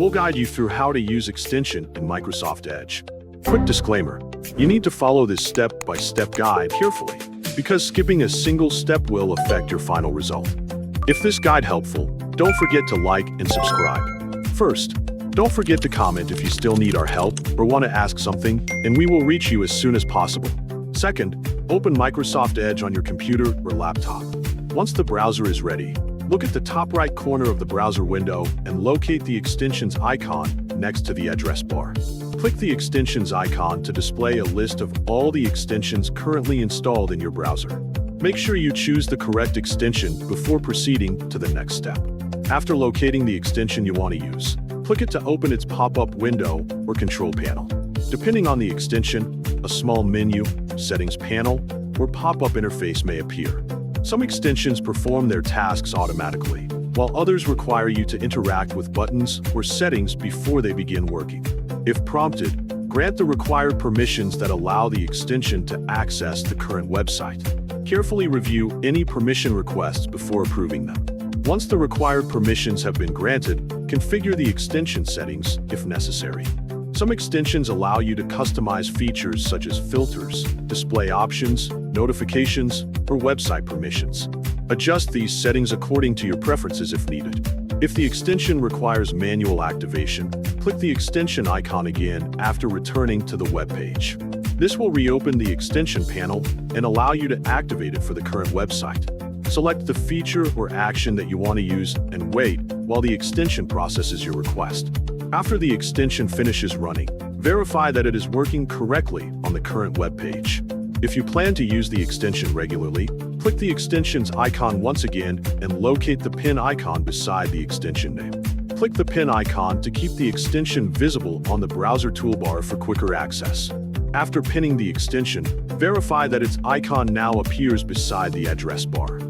We'll guide you through how to use extension in Microsoft Edge. Quick disclaimer, you need to follow this step-by-step guide carefully, because skipping a single step will affect your final result. If this guide helpful, don't forget to like and subscribe. First, don't forget to comment if you still need our help or want to ask something, and we will reach you as soon as possible. Second, open Microsoft Edge on your computer or laptop. Once the browser is ready, look at the top right corner of the browser window and locate the extensions icon next to the address bar. Click the extensions icon to display a list of all the extensions currently installed in your browser. Make sure you choose the correct extension before proceeding to the next step. After locating the extension you want to use, click it to open its pop-up window or control panel. Depending on the extension, a small menu, settings panel, or pop-up interface may appear. Some extensions perform their tasks automatically, while others require you to interact with buttons or settings before they begin working. If prompted, grant the required permissions that allow the extension to access the current website. Carefully review any permission requests before approving them. Once the required permissions have been granted, configure the extension settings if necessary. Some extensions allow you to customize features such as filters, display options, notifications, or website permissions. Adjust these settings according to your preferences if needed. If the extension requires manual activation, click the extension icon again after returning to the web page. This will reopen the extension panel and allow you to activate it for the current website. Select the feature or action that you want to use and wait while the extension processes your request. After the extension finishes running, verify that it is working correctly on the current web page. If you plan to use the extension regularly, click the extensions icon once again and locate the pin icon beside the extension name. Click the pin icon to keep the extension visible on the browser toolbar for quicker access. After pinning the extension, verify that its icon now appears beside the address bar.